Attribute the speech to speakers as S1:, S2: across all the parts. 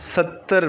S1: 70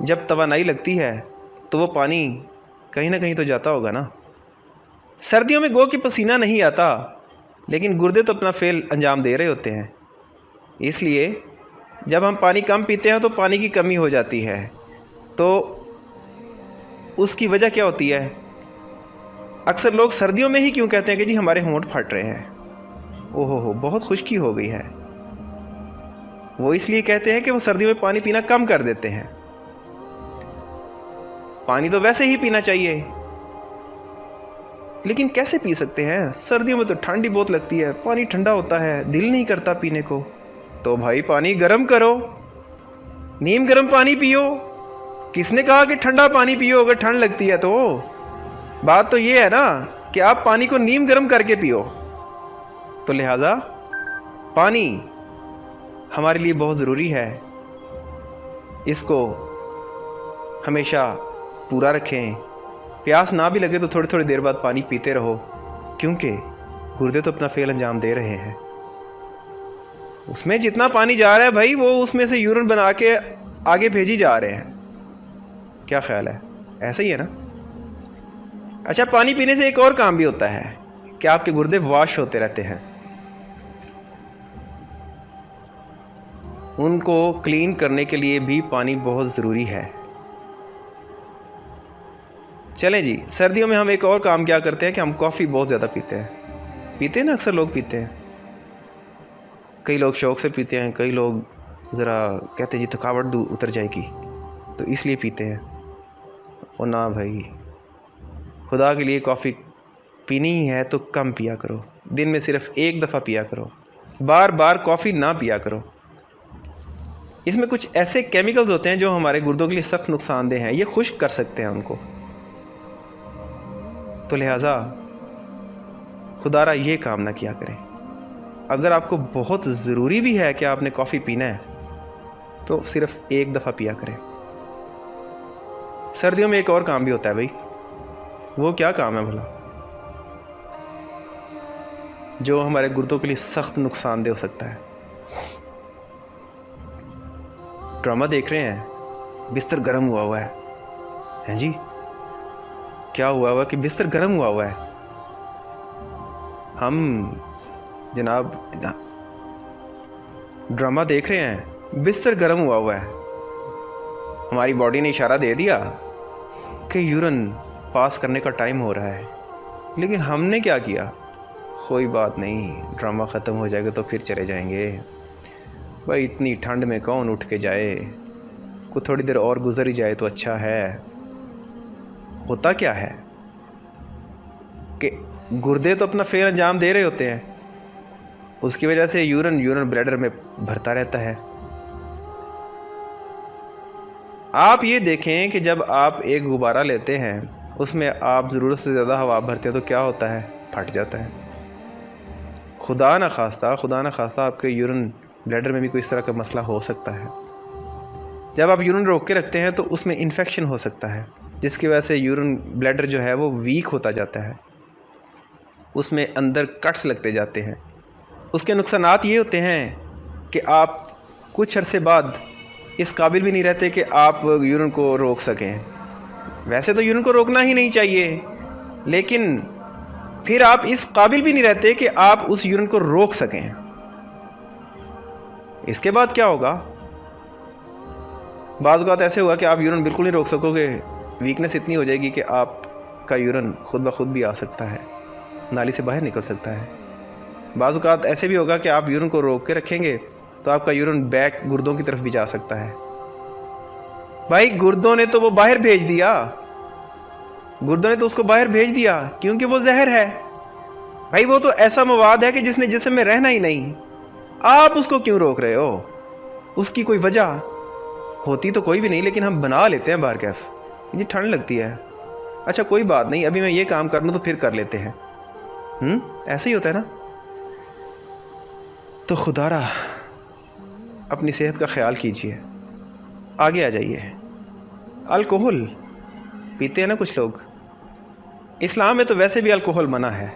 S1: جب توانائی لگتی ہے تو وہ پانی کہیں نہ کہیں تو جاتا ہوگا نا۔ سردیوں میں گو کہ پسینہ نہیں آتا، لیکن گردے تو اپنا فعل انجام دے رہے ہوتے ہیں۔ اس لیے جب ہم پانی کم پیتے ہیں تو پانی کی کمی ہو جاتی ہے، تو اس کی وجہ کیا ہوتی ہے؟ اکثر لوگ سردیوں میں ہی کیوں کہتے ہیں کہ جی ہمارے ہونٹ پھٹ رہے ہیں، ہو بہت خشکی ہو گئی ہے، وہ اس لیے کہتے ہیں کہ وہ سردیوں میں پانی پینا کم کر دیتے ہیں۔ پانی تو ویسے ہی پینا چاہیے، لیکن کیسے پی سکتے ہیں؟ سردیوں میں تو ٹھنڈی بہت لگتی ہے، پانی ٹھنڈا ہوتا ہے، دل نہیں کرتا پینے کو۔ تو بھائی پانی گرم کرو، نیم گرم پانی پیو۔ کس نے کہا کہ ٹھنڈا پانی پیو اگر ٹھنڈ لگتی ہے؟ تو بات تو یہ ہے نا کہ آپ پانی کو نیم گرم کر کے پیو۔ تو لہٰذا پانی ہمارے لیے بہت ضروری ہے، اس کو ہمیشہ پورا رکھیں۔ پیاس نہ بھی لگے تو تھوڑی تھوڑی دیر بعد پانی پیتے رہو، کیونکہ گردے تو اپنا فعل انجام دے رہے ہیں۔ اس میں جتنا پانی جا رہا ہے بھائی، وہ اس میں سے یورین بنا کے آگے بھیجی جا رہے ہیں۔ کیا خیال ہے؟ ایسا ہی ہے نا؟ اچھا، پانی پینے سے ایک اور کام بھی ہوتا ہے کہ آپ کے گردے واش ہوتے رہتے ہیں، ان کو کلین کرنے کے لیے بھی پانی بہت ضروری ہے۔ چلیں جی، سردیوں میں ہم ایک اور کام کیا کرتے ہیں کہ ہم کافی بہت زیادہ پیتے ہیں نا، اکثر لوگ پیتے ہیں۔ کئی لوگ شوق سے پیتے ہیں، کئی لوگ ذرا کہتے ہیں جی تھکاوٹ اتر جائے گی تو اس لیے پیتے ہیں۔ اور نہ بھائی، خدا کے لیے کافی پینی ہی ہے تو کم پیا کرو، دن میں صرف ایک دفعہ پیا کرو، بار بار کافی نہ پیا کرو۔ اس میں کچھ ایسے کیمیکلز ہوتے ہیں جو ہمارے گردوں کے لیے سخت نقصان دہ ہیں، یہ خشک کر سکتے ہیں ان کو۔ تو لہٰذا خدا را یہ کام نہ کیا کریں۔ اگر آپ کو بہت ضروری بھی ہے کہ آپ نے کافی پینا ہے تو صرف ایک دفعہ پیا کریں۔ سردیوں میں ایک اور کام بھی ہوتا ہے بھائی، وہ کیا کام ہے بھلا؟ جو ہمارے گردوں کے لیے سخت نقصان دہ ہو سکتا ہے۔ ڈرامہ دیکھ رہے ہیں، بستر گرم ہوا ہے، ہیں جی؟ کیا ہوا کہ بستر گرم ہوا ہے؟ ہم جناب ڈرامہ دیکھ رہے ہیں، بستر گرم ہوا ہے، ہماری باڈی نے اشارہ دے دیا کہ یورین پاس کرنے کا ٹائم ہو رہا ہے، لیکن ہم نے کیا کیا؟ کوئی بات نہیں، ڈرامہ ختم ہو جائے گا تو پھر چلے جائیں گے۔ بھائی اتنی ٹھنڈ میں کون اٹھ کے جائے؟ کوئی تھوڑی دیر اور گزر ہی جائے تو اچھا ہے۔ ہوتا کیا ہے کہ گردے تو اپنا فعل انجام دے رہے ہوتے ہیں، اس کی وجہ سے یورین بلیڈر میں بھرتا رہتا ہے۔ آپ یہ دیکھیں کہ جب آپ ایک غبارہ لیتے ہیں، اس میں آپ ضرورت سے زیادہ ہوا بھرتے ہیں تو کیا ہوتا ہے؟ پھٹ جاتا ہے۔ خدا نہ خواستہ آپ کے یورین بلیڈر میں بھی کوئی اس طرح کا مسئلہ ہو سکتا ہے۔ جب آپ یورین روک کے رکھتے ہیں تو اس میں انفیکشن ہو سکتا ہے، جس کی وجہ سے یورین بلیڈر جو ہے وہ ویک ہوتا جاتا ہے، اس میں اندر کٹس لگتے جاتے ہیں۔ اس کے نقصانات یہ ہوتے ہیں کہ آپ کچھ عرصے بعد اس قابل بھی نہیں رہتے کہ آپ یورین کو روک سکیں۔ ویسے تو یورین کو روکنا ہی نہیں چاہیے، لیکن پھر آپ اس قابل بھی نہیں رہتے کہ آپ اس یورین کو روک سکیں۔ اس کے بعد کیا ہوگا؟ بعض اوقات ایسے ہوگا کہ آپ یورین بالکل نہیں روک سکو گے، ویکنس اتنی ہو جائے گی کہ آپ کا یورین خود بخود بھی آ سکتا ہے، نالی سے باہر نکل سکتا ہے۔ بعض اوقات ایسے بھی ہوگا کہ آپ یورین کو روک کے رکھیں گے تو آپ کا یورین بیک گردوں کی طرف بھی جا سکتا ہے۔ بھائی گردوں نے تو وہ باہر بھیج دیا، گردوں نے تو اس کو باہر بھیج دیا، کیونکہ وہ زہر ہے۔ بھائی وہ تو ایسا مواد ہے کہ جس نے جسم میں رہنا ہی نہیں، آپ اس کو کیوں روک رہے ہو؟ اس کی کوئی وجہ ہوتی تو کوئی بھی نہیں، لیکن ہم بنا لیتے ہیں بار کیف، یہ ٹھنڈ لگتی ہے، اچھا کوئی بات نہیں، ابھی میں یہ کام کر لوں تو پھر کر لیتے ہیں۔ ایسے ہی ہوتا ہے نا؟ تو خدا را اپنی صحت کا خیال کیجئے۔ آگے آ جائیے، الکوہل پیتے ہیں نا کچھ لوگ، اسلام میں تو ویسے بھی الکوہل منع ہے۔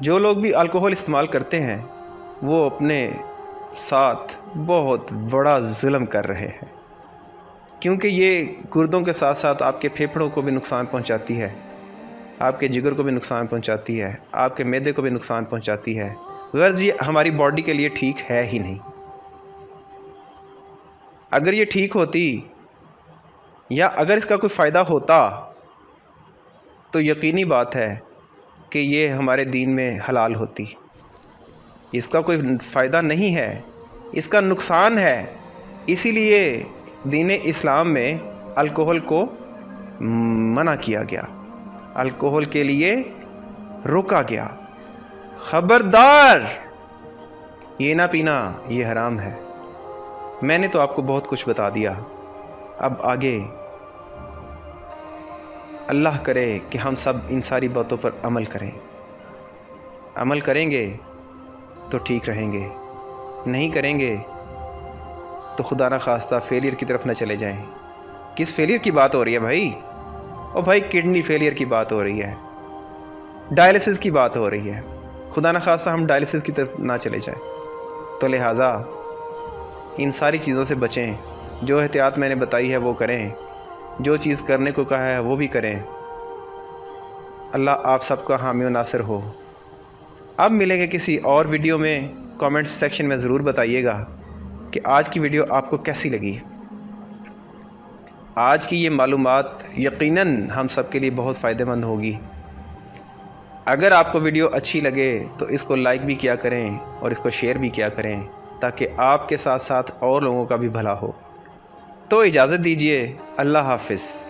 S1: جو لوگ بھی الکوہل استعمال کرتے ہیں وہ اپنے ساتھ بہت بڑا ظلم کر رہے ہیں، کیونکہ یہ گردوں کے ساتھ ساتھ آپ کے پھیپھڑوں کو بھی نقصان پہنچاتی ہے، آپ کے جگر کو بھی نقصان پہنچاتی ہے، آپ کے معدے کو بھی نقصان پہنچاتی ہے، غرض یہ ہماری باڈی کے لیے ٹھیک ہے ہی نہیں۔ اگر یہ ٹھیک ہوتی یا اگر اس کا کوئی فائدہ ہوتا تو یقینی بات ہے کہ یہ ہمارے دین میں حلال ہوتی۔ اس کا کوئی فائدہ نہیں ہے، اس کا نقصان ہے، اسی لیے دین اسلام میں الکوہل کو منع کیا گیا، الکوہل کے لیے روکا گیا۔ خبردار، یہ نہ پینا یہ حرام ہے۔ میں نے تو آپ کو بہت کچھ بتا دیا، اب آگے اللہ کرے کہ ہم سب ان ساری باتوں پر عمل کریں۔ عمل کریں گے تو ٹھیک رہیں گے، نہیں کریں گے تو خدا نہ خواستہ فیلئر کی طرف نہ چلے جائیں۔ کس فیلئر کی بات ہو رہی ہے بھائی؟ او بھائی، کڈنی فیلئر کی بات ہو رہی ہے، ڈائلسس کی بات ہو رہی ہے، خدا نہ خواستہ ہم ڈائلسس کی طرف نہ چلے جائیں۔ تو لہٰذا ان ساری چیزوں سے بچیں، جو احتیاط میں نے بتائی ہے وہ کریں، جو چیز کرنے کو کہا ہے وہ بھی کریں۔ اللہ آپ سب کا حامی و ناصر ہو۔ اب ملیں گے کسی اور ویڈیو میں، کامنٹس سیکشن میں ضرور بتائیے گا کہ آج کی ویڈیو آپ کو کیسی لگی۔ آج کی یہ معلومات یقیناً ہم سب کے لیے بہت فائدہ مند ہوگی۔ اگر آپ کو ویڈیو اچھی لگے تو اس کو لائک بھی کیا کریں اور اس کو شیئر بھی کیا کریں، تاکہ آپ کے ساتھ ساتھ اور لوگوں کا بھی بھلا ہو۔ تو اجازت دیجیے، اللہ حافظ۔